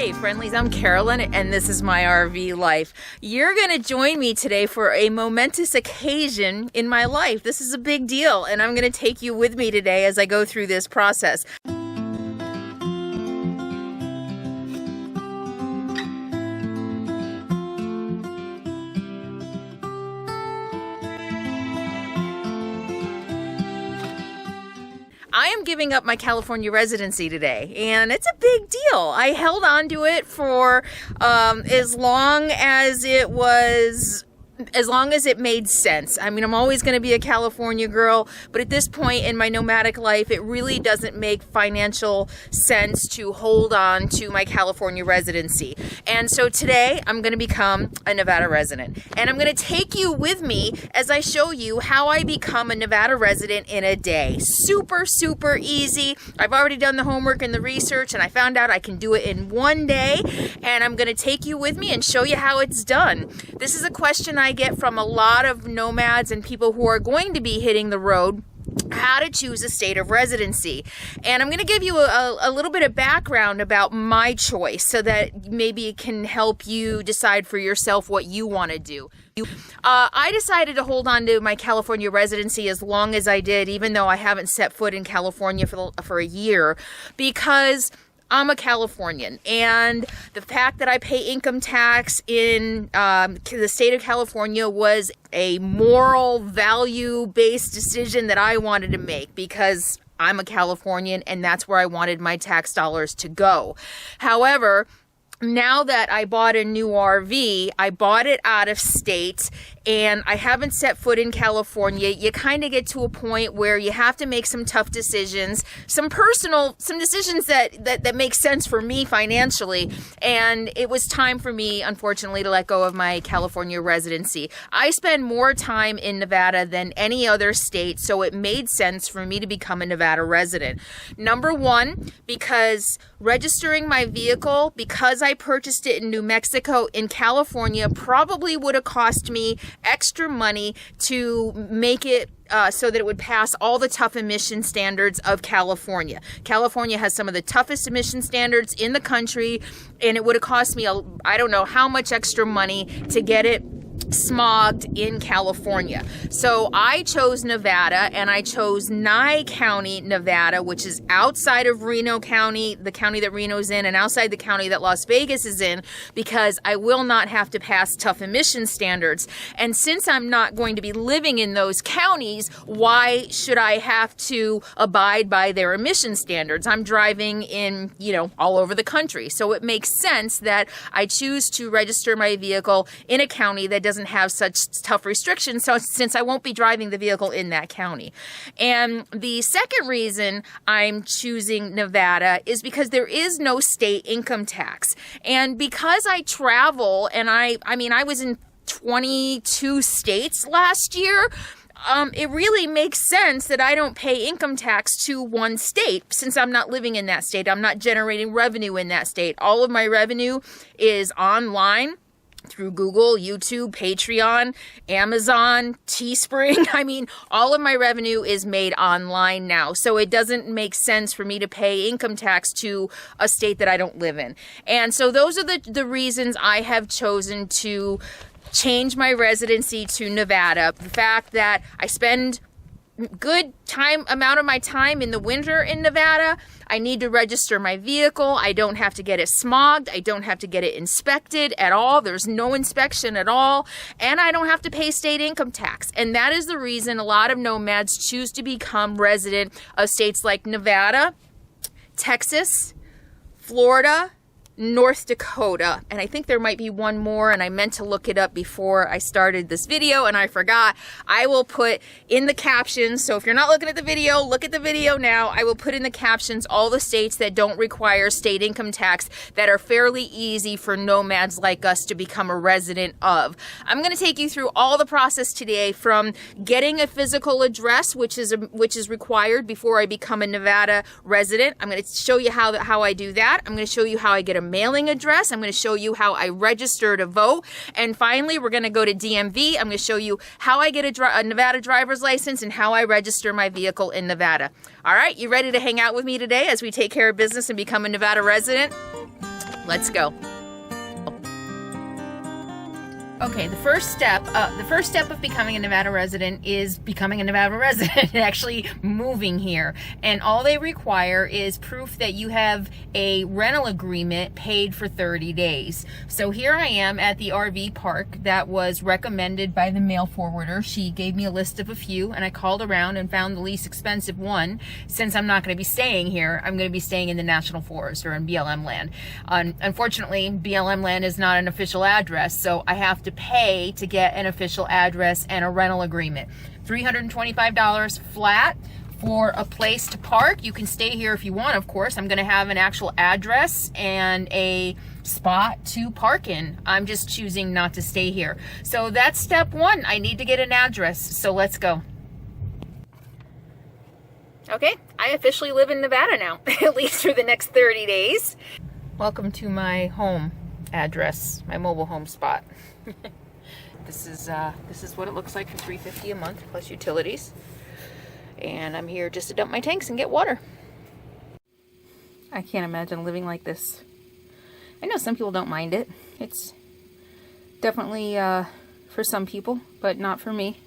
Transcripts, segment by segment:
Hey friendlies, I'm Carolyn and this is my RV life. You're going to join me today for a momentous occasion in my life. This is a big deal and I'm going to take you with me today as I go through this process. I am giving up my California residency today, and it's a big deal. I held on to it for as long as it made sense. I mean, I'm always going to be a California girl, but at this point in my nomadic life, it really doesn't make financial sense to hold on to my California residency. And so today, I'm going to become a Nevada resident. And I'm going to take you with me as I show you how I become a Nevada resident in a day. Super, super easy. I've already done the homework and the research, and I found out I can do it in one day. And I'm going to take you with me and show you how it's done. This is a question I get from a lot of nomads and people who are going to be hitting the road, how to choose a state of residency. And I'm going to give you a little bit of background about my choice so that maybe it can help you decide for yourself what you want to do. I decided to hold on to my California residency as long as I did, even though I haven't set foot in California for a year, because I'm a Californian, and the fact that I pay income tax in the state of California was a moral, value-based decision that I wanted to make because I'm a Californian and that's where I wanted my tax dollars to go. However, now that I bought a new RV, I bought it out of state and I haven't set foot in California. You kind of get to a point where you have to make some tough decisions, some decisions that make sense for me financially. And it was time for me, unfortunately, to let go of my California residency. I spend more time in Nevada than any other state, so it made sense for me to become a Nevada resident. Number one, because registering my vehicle, because I purchased it in New Mexico, in California, probably would have cost me extra money to make it so that it would pass all the tough emission standards of California. California has some of the toughest emission standards in the country, and it would have cost me, I don't know how much extra money to get it smogged in California. So I chose Nevada, and I chose Nye County, Nevada, which is outside of Reno County, the county that Reno's in, and outside the county that Las Vegas is in, because I will not have to pass tough emission standards. And since I'm not going to be living in those counties, why should I have to abide by their emission standards? I'm driving in, all over the country. So it makes sense that I choose to register my vehicle in a county that doesn't have such tough restrictions, so since I won't be driving the vehicle in that county. And the second reason I'm choosing Nevada is because there is no state income tax. And because I travel, and I was in 22 states last year, it really makes sense that I don't pay income tax to one state since I'm not living in that state. I'm not generating revenue in that state. All of my revenue is online through Google, YouTube, Patreon, Amazon, Teespring. All of my revenue is made online now. So it doesn't make sense for me to pay income tax to a state that I don't live in. And so those are the reasons I have chosen to change my residency to Nevada. The fact that I spend amount of my time in the winter in Nevada. I need to register my vehicle. I don't have to get it smogged. I don't have to get it inspected at all. There's no inspection at all. And I don't have to pay state income tax. And that is the reason a lot of nomads choose to become resident of states like Nevada, Texas, Florida, North Dakota, and I think there might be one more, and I meant to look it up before I started this video and I forgot. I will put in the captions, so if you're not looking at the video, look at the video now. I will put in the captions all the states that don't require state income tax that are fairly easy for nomads like us to become a resident of. I'm going to take you through all the process today, from getting a physical address, which is required before I become a Nevada resident. I'm going to show you how I do that. I'm going to show you how I get a mailing address. I'm going to show you how I register to vote. And finally, we're going to go to DMV. I'm going to show you how I get a Nevada driver's license and how I register my vehicle in Nevada. All right, you ready to hang out with me today as we take care of business and become a Nevada resident? Let's go. Okay, the first step of becoming a Nevada resident is becoming a Nevada resident and actually moving here. And all they require is proof that you have a rental agreement paid for 30 days. So here I am at the RV park that was recommended by the mail forwarder. She gave me a list of a few, and I called around and found the least expensive one. Since I'm not going to be staying here, I'm going to be staying in the National Forest or in BLM land. Unfortunately, BLM land is not an official address, so I have to pay to get an official address and a rental agreement. $325 flat for a place to park. You can stay here if you want, of course. I'm going to have an actual address and a spot to park in. I'm just choosing not to stay here. So that's step one. I need to get an address. So let's go. Okay, I officially live in Nevada now, at least for the next 30 days. Welcome to my home address, my mobile home spot. This is what it looks like for $350 a month plus utilities. And I'm here just to dump my tanks and get water. I can't imagine living like this. I know some people don't mind it. It's definitely for some people, but not for me.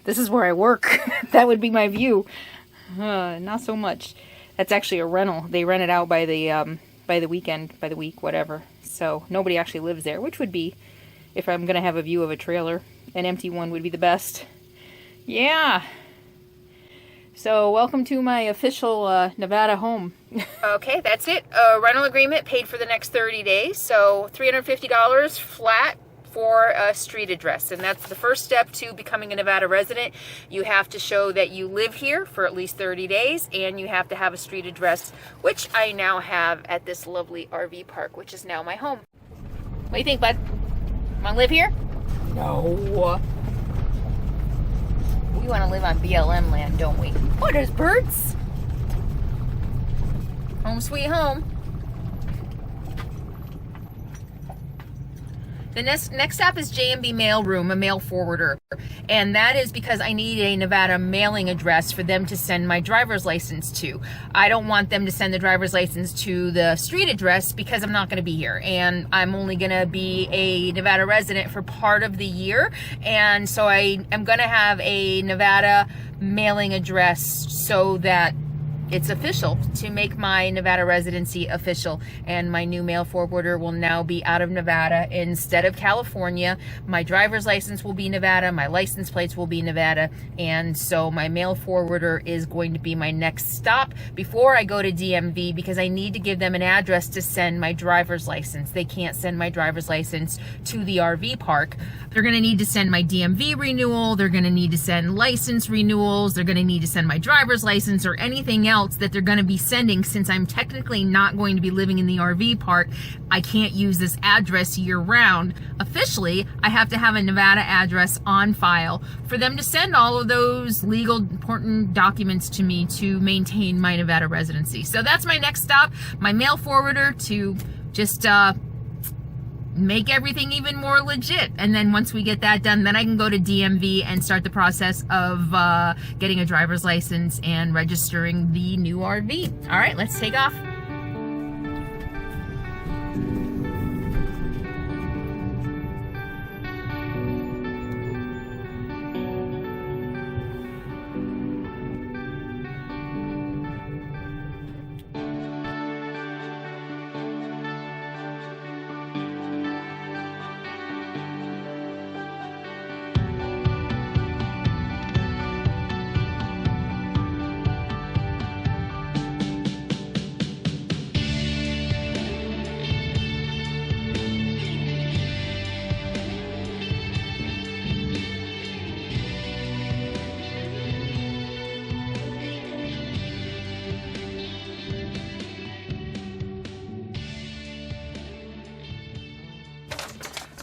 This is where I work. That would be my view. Not so much. That's actually a rental. They rent it out by the weekend, by the week, whatever. So nobody actually lives there, which would be, if I'm going to have a view of a trailer, an empty one would be the best. Yeah. So welcome to my official Nevada home. Okay, that's it. A rental agreement paid for the next 30 days. So $350 flat for a street address. And that's the first step to becoming a Nevada resident. You have to show that you live here for at least 30 days, and you have to have a street address, which I now have at this lovely RV park, which is now my home. What do you think, bud? Want to live here? No. We want to live on BLM land, don't we? Oh, there's birds. Home sweet home. The next stop is J&B Mailroom, a mail forwarder. And that is because I need a Nevada mailing address for them to send my driver's license to. I don't want them to send the driver's license to the street address because I'm not going to be here. And I'm only going to be a Nevada resident for part of the year. And so I am going to have a Nevada mailing address so that it's official, to make my Nevada residency official. And my new mail forwarder will now be out of Nevada instead of California. My driver's license will be Nevada, my license plates will be Nevada, and so my mail forwarder is going to be my next stop before I go to DMV, because I need to give them an address to send my driver's license. They can't send my driver's license to the RV park. They're going to need to send my DMV renewal, they're going to need to send license renewals, they're going to need to send my driver's license or anything else that they're going to be sending. Since I'm technically not going to be living in the RV park, I can't use this address year round. Officially, I have to have a Nevada address on file for them to send all of those legal important documents to me to maintain my Nevada residency. So that's my next stop, my mail forwarder, to just make everything even more legit. And then once we get that done, then I can go to DMV and start the process of getting a driver's license and registering the new RV. All right, let's take off.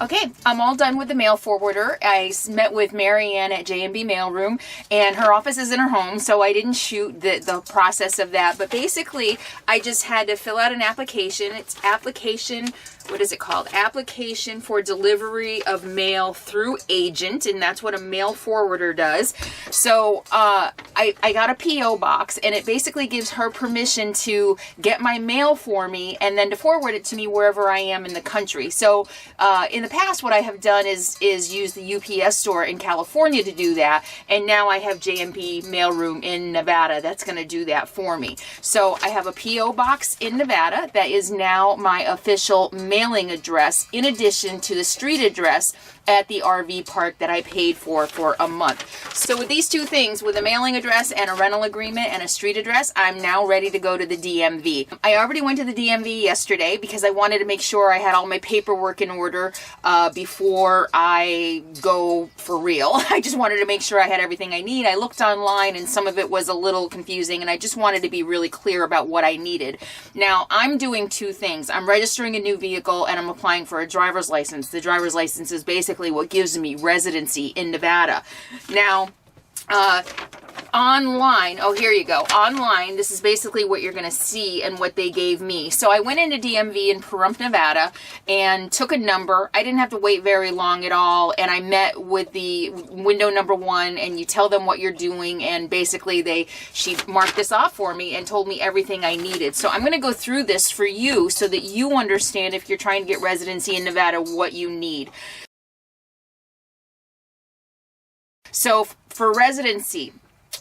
Okay, I'm all done with the mail forwarder. I met with Marianne at J&B Mailroom, and her office is in her home, so I didn't shoot the process of that. But basically, I just had to fill out an application. It's application what is it called? Application for delivery of mail through agent, and that's what a mail forwarder does. So I got a P.O. box, and it basically gives her permission to get my mail for me and then to forward it to me wherever I am in the country. So in the past, what I have done is use the UPS store in California to do that, and now I have JMP mailroom in Nevada that's going to do that for me. So I have a P.O. box in Nevada that is now my official mailing address, in addition to the street address at the RV park that I paid for a month. So with these two things, with a mailing address and a rental agreement and a street address, I'm now ready to go to the DMV. I already went to the DMV yesterday because I wanted to make sure I had all my paperwork in order before I go for real. I just wanted to make sure I had everything I need. I looked online and some of it was a little confusing, and I just wanted to be really clear about what I needed. Now, I'm doing two things. I'm registering a new vehicle and I'm applying for a driver's license. The driver's license is basically what gives me residency in Nevada. Now, online, oh, here you go. Online, this is basically what you're going to see and what they gave me. So I went into DMV in Pahrump, Nevada, and took a number. I didn't have to wait very long at all, and I met with the window number 1, and you tell them what you're doing, and basically she marked this off for me and told me everything I needed. So I'm going to go through this for you so that you understand, if you're trying to get residency in Nevada, what you need. So for residency,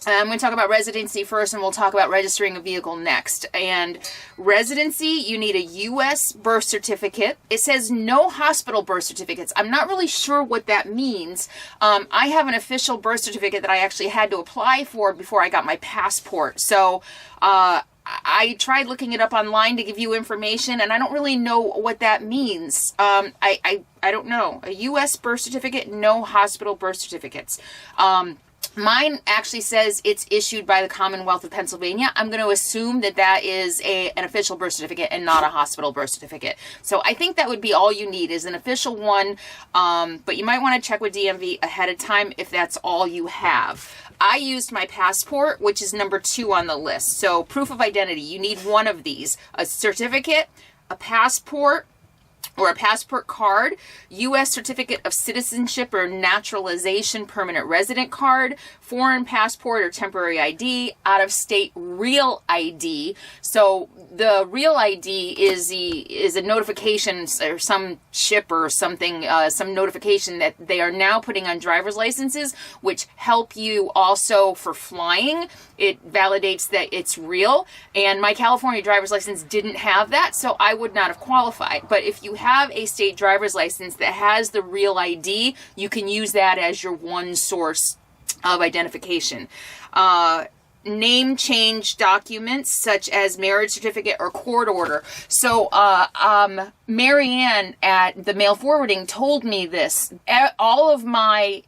I'm going to talk about residency first, and we'll talk about registering a vehicle next. And residency, you need a U.S. birth certificate. It says no hospital birth certificates. I'm not really sure what that means. I have an official birth certificate that I actually had to apply for before I got my passport. So I tried looking it up online to give you information, and I don't really know what that means. I don't know. A U.S. birth certificate, no hospital birth certificates. Mine actually says it's issued by the Commonwealth of Pennsylvania. I'm going to assume that that is an official birth certificate and not a hospital birth certificate. So I think that would be all you need, is an official one, but you might want to check with DMV ahead of time if that's all you have. I used my passport, which is number 2 on the list. So proof of identity, you need one of these: a certificate, a passport, or a passport card, U.S. certificate of citizenship or naturalization permanent resident card, foreign passport or temporary ID, out-of-state real ID. So the real ID is a notification, or some chip or something, some notification that they are now putting on driver's licenses, which help you also for flying. It validates that it's real. And my California driver's license didn't have that, so I would not have qualified. But if you have a state driver's license that has the real ID, you can use that as your one source of identification. Name change documents such as marriage certificate or court order. So Marianne at the mail forwarding told me this. All of my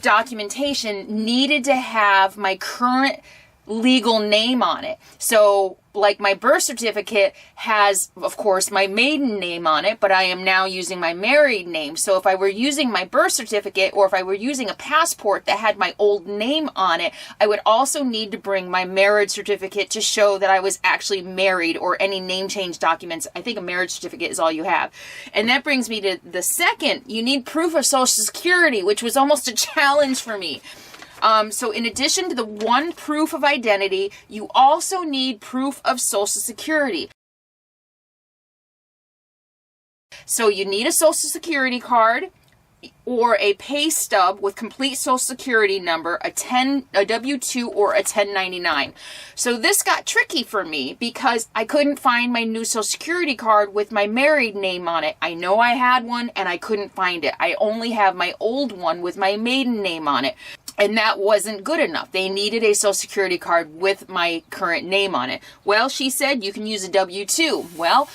documentation needed to have my current legal name on it. So like my birth certificate has, of course, my maiden name on it, but I am now using my married name. So if I were using my birth certificate, or if I were using a passport that had my old name on it, I would also need to bring my marriage certificate to show that I was actually married, or any name change documents. I think a marriage certificate is all you have. And that brings me to the second. You need proof of Social Security, which was almost a challenge for me. So in addition to the one proof of identity, you also need proof of Social Security. So you need a Social Security card or a pay stub with complete Social Security number, a W-2 or a 1099. So this got tricky for me because I couldn't find my new Social Security card with my married name on it. I know I had one and I couldn't find it. I only have my old one with my maiden name on it. And that wasn't good enough. They needed a Social Security card with my current name on it. Well, she said you can use a W-2. Well,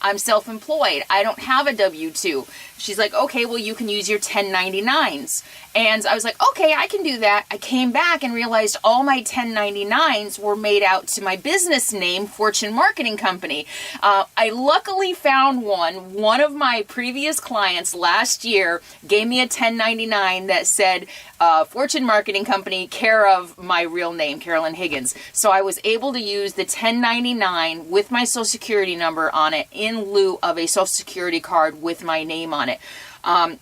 I'm self-employed. I don't have a W-2. She's like, okay, well, you can use your 1099s. And I was like, okay, I can do that. I came back and realized all my 1099s were made out to my business name, Fortune Marketing Company. I luckily found one. One of my previous clients last year gave me a 1099 that said Fortune Marketing Company, care of my real name, Carolyn Higgins. So I was able to use the 1099 with my social security number on it in lieu of a social security card with my name on it.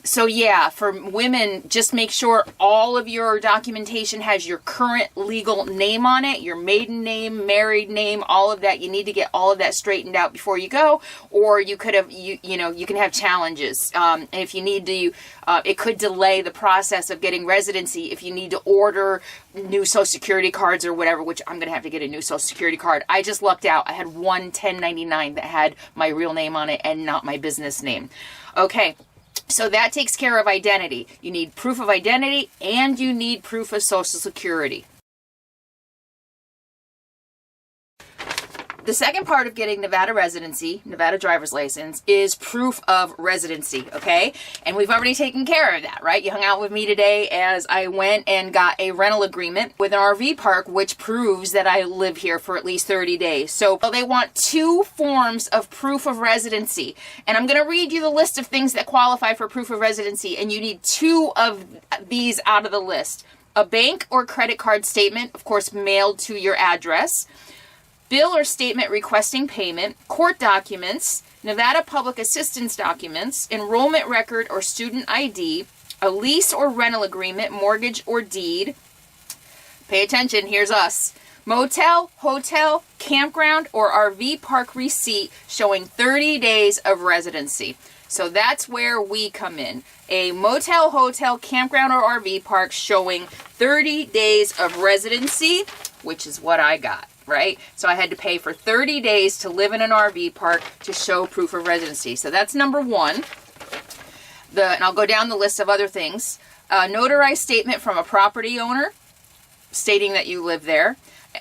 So yeah, for women, just make sure all of your documentation has your current legal name on it, your maiden name, married name, all of that. You need to get all of that straightened out before you go, or you could have, you can have challenges. And if you need to, it could delay the process of getting residency if you need to order new social security cards or whatever, which I'm going to have to get a new social security card. I just lucked out. I had one 1099 that had my real name on it and not my business name. Okay. So that takes care of identity. You need proof of identity and you need proof of Social Security. The second part of getting Nevada residency, Nevada driver's license, is proof of residency, okay? And we've already taken care of that, right? You hung out with me today as I went and got a rental agreement with an RV park, which proves that I live here for at least 30 days. So they want 2 forms of proof of residency. And I'm going to read you the list of things that qualify for proof of residency, and you need 2 of these out of the list. A bank or credit card statement, of course, mailed to your address. Bill or statement requesting payment, court documents, Nevada public assistance documents, enrollment record or student ID, a lease or rental agreement, mortgage or deed. Pay attention, here's us. Motel, hotel, campground, or RV park receipt showing 30 days of residency. So that's where we come in. A motel, hotel, campground, or RV park showing 30 days of residency, which is what I got. Right? So I had to pay for 30 days to live in an RV park to show proof of residency. So that's number 1. And I'll go down the list of other things. Notarized statement from a property owner stating that you live there.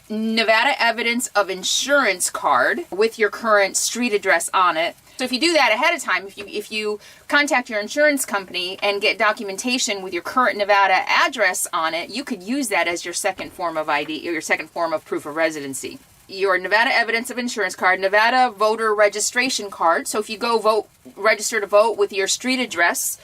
Nevada evidence of insurance card with your current street address on it. So if you do that ahead of time, if you contact your insurance company and get documentation with your current Nevada address on it, you could use that as your second form of ID or your second form of proof of residency. Your Nevada evidence of insurance card, Nevada voter registration card. So if you go register to vote with your street address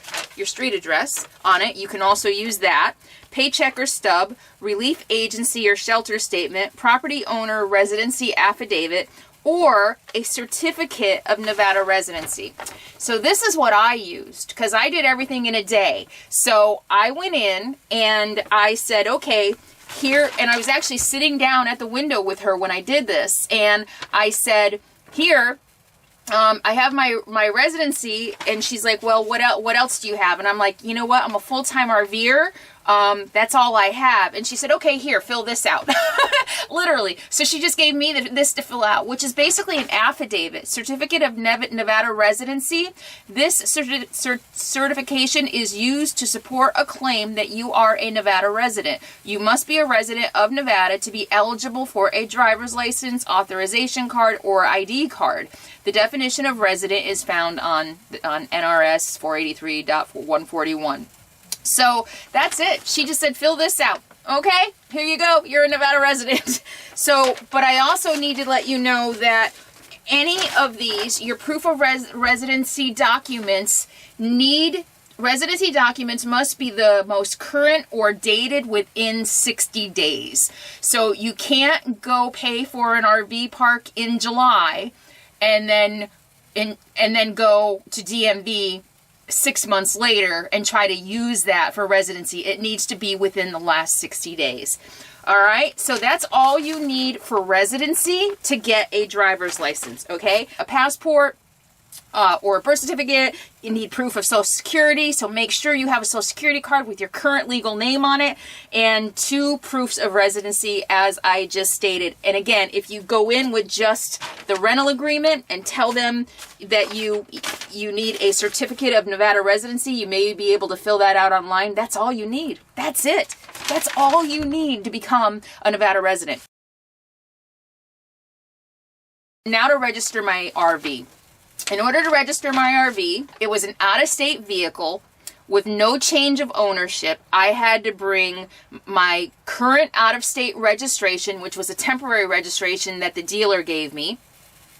on it, you can also use that. Paycheck or stub, relief agency or shelter statement, property owner residency affidavit, or a certificate of Nevada residency. So this is what I used because I did everything in a day. So I went in and I said, okay, here, and I was actually sitting down at the window with her when I did this, and I said, here, I have my residency, and she's like, well, what else do you have? And I'm like, you know what, I'm a full-time RVer. That's all I have. And she said, okay, here, fill this out. Literally. So she just gave me this to fill out, which is basically an affidavit, certificate of Nevada residency. This certification is used to support a claim that you are a Nevada resident. You must be a resident of Nevada to be eligible for a driver's license, authorization card, or ID card. The definition of resident is found on NRS 483.141. So that's it. She just said, fill this out. Okay, here you go. You're a Nevada resident. So, but I also need to let you know that any of these, your proof of residency documents residency documents must be the most current or dated within 60 days. So you can't go pay for an RV park in July and then go to DMV 6 months later and try to use that for residency. It needs to be within the last 60 days. All right, so that's all you need for residency to get a driver's license, okay? A passport or a birth certificate. You need proof of Social Security, so make sure you have a Social Security card with your current legal name on it, and 2 proofs of residency, as I just stated. And again, if you go in with just the rental agreement and tell them that you need a certificate of Nevada residency, you may be able to fill that out online. That's all you need. That's it. That's all you need to become a Nevada resident. Now to register my RV. In order to register my RV, it was an out-of-state vehicle with no change of ownership. I had to bring my current out-of-state registration, which was a temporary registration that the dealer gave me.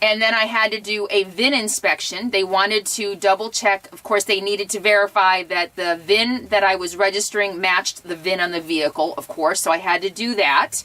And then I had to do a VIN inspection. They wanted to double check. Of course, they needed to verify that the VIN that I was registering matched the VIN on the vehicle, of course. So I had to do that.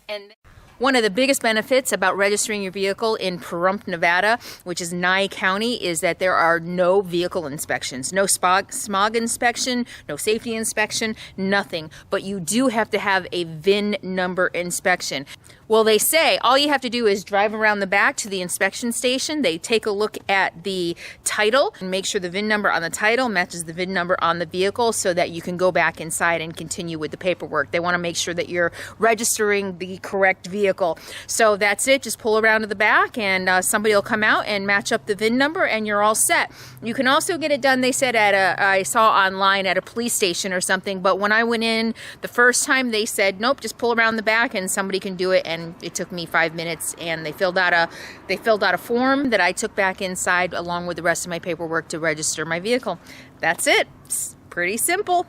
And one of the biggest benefits about registering your vehicle in Pahrump, Nevada, which is Nye County, is that there are no vehicle inspections, no smog inspection, no safety inspection, nothing. But you do have to have a VIN number inspection. Well, they say all you have to do is drive around the back to the inspection station. They take a look at the title and make sure the VIN number on the title matches the VIN number on the vehicle so that you can go back inside and continue with the paperwork. They want to make sure that you're registering the correct vehicle. So that's it. Just pull around to the back and somebody will come out and match up the VIN number and you're all set. You can also get it done, they said, I saw online at a police station or something, but when I went in the first time, they said, nope, just pull around the back and somebody can do it. And it took me 5 minutes, and they filled out a form that I took back inside along with the rest of my paperwork to register my vehicle. That's it. It's pretty simple.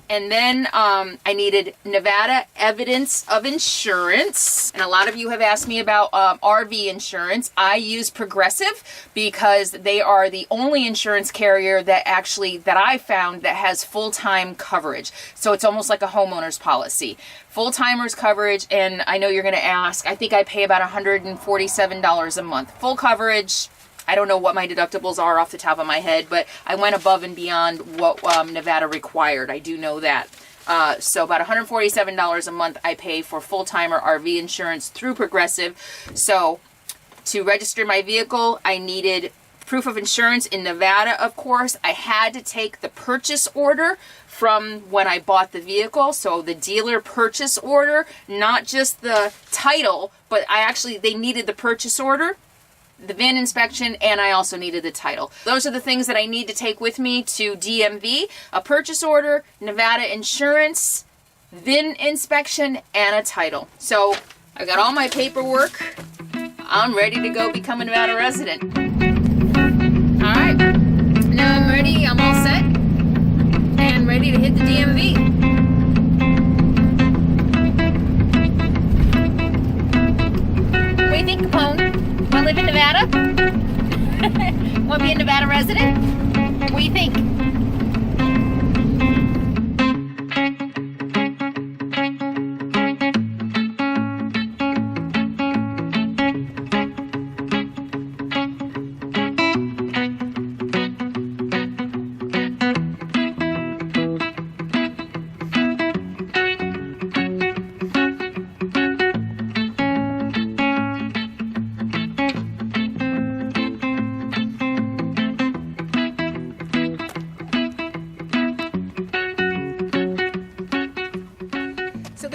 And then I needed Nevada evidence of insurance. And a lot of you have asked me about RV insurance. I use Progressive because they are the only insurance carrier that I found that has full-time coverage. So it's almost like a homeowner's policy. Full-timers coverage, and I know you're going to ask, I think I pay about $147 a month. Full coverage. I don't know what my deductibles are off the top of my head, but I went above and beyond what Nevada required. I do know that. So about $147 a month I pay for full-timer RV insurance through Progressive. So to register my vehicle, I needed proof of insurance in Nevada, of course. I had to take the purchase order from when I bought the vehicle. So the dealer purchase order, not just the title, but they needed the purchase order, the VIN inspection, and I also needed the title. Those are the things that I need to take with me to DMV: a purchase order, Nevada insurance, VIN inspection, and a title. So I got all my paperwork. I'm ready to go become a Nevada resident. All right, now I'm ready. I'm all set and ready to hit the DMV. What do you think, Capone? Want to live in Nevada? Want to be a Nevada resident? What do you think?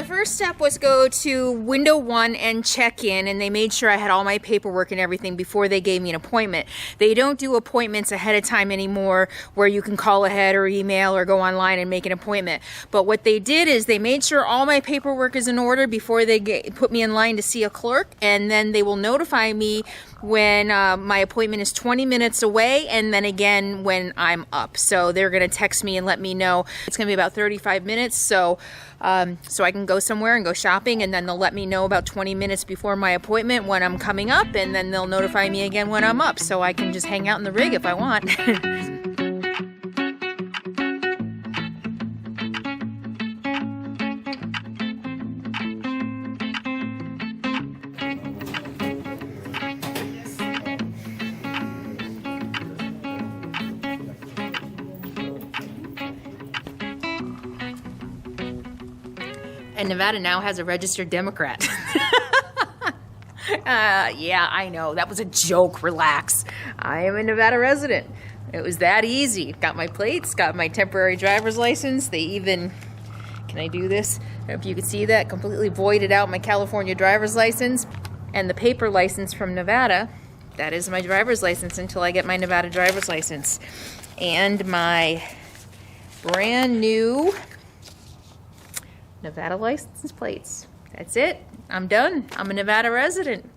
First step was go to window 1 and check in, and they made sure I had all my paperwork and everything before they gave me an appointment. They don't do appointments ahead of time anymore where you can call ahead or email or go online and make an appointment. But what they did is they made sure all my paperwork is in order before they put me in line to see a clerk, and then they will notify me when my appointment is 20 minutes away, and then again when I'm up. So they're going to text me and let me know. It's going to be about 35 minutes, so I can go somewhere and go shopping, and then they'll let me know about 20 minutes before my appointment when I'm coming up, and then they'll notify me again when I'm up, so I can just hang out in the rig if I want. And Nevada now has a registered Democrat. Yeah, I know. That was a joke. Relax. I am a Nevada resident. It was that easy. Got my plates, got my temporary driver's license. They even, can I do this? I don't know if you can see that. Completely voided out my California driver's license. And the paper license from Nevada, that is my driver's license until I get my Nevada driver's license. And my brand new Nevada license plates. That's it. I'm done. I'm a Nevada resident.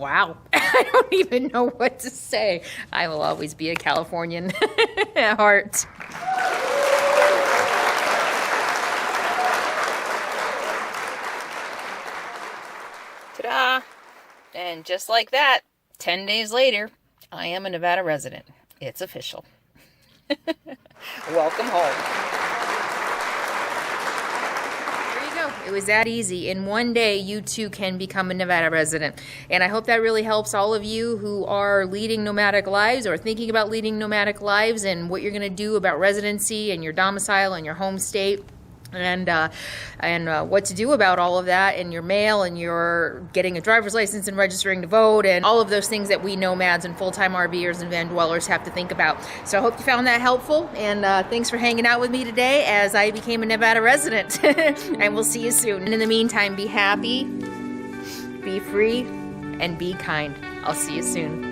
Wow. I don't even know what to say. I will always be a Californian at heart. Ta-da! And just like that, 10 days later, I am a Nevada resident. It's official. Welcome home. There you go. It was that easy. In one day, you too can become a Nevada resident. And I hope that really helps all of you who are leading nomadic lives or thinking about leading nomadic lives and what you're going to do about residency and your domicile and your home state. And what to do about all of that and your mail and your getting a driver's license and registering to vote and all of those things that we nomads and full-time RVers and van dwellers have to think about. So I hope you found that helpful, and thanks for hanging out with me today as I became a Nevada resident. And we'll see you soon. And in the meantime, be happy, be free, and be kind. I'll see you soon.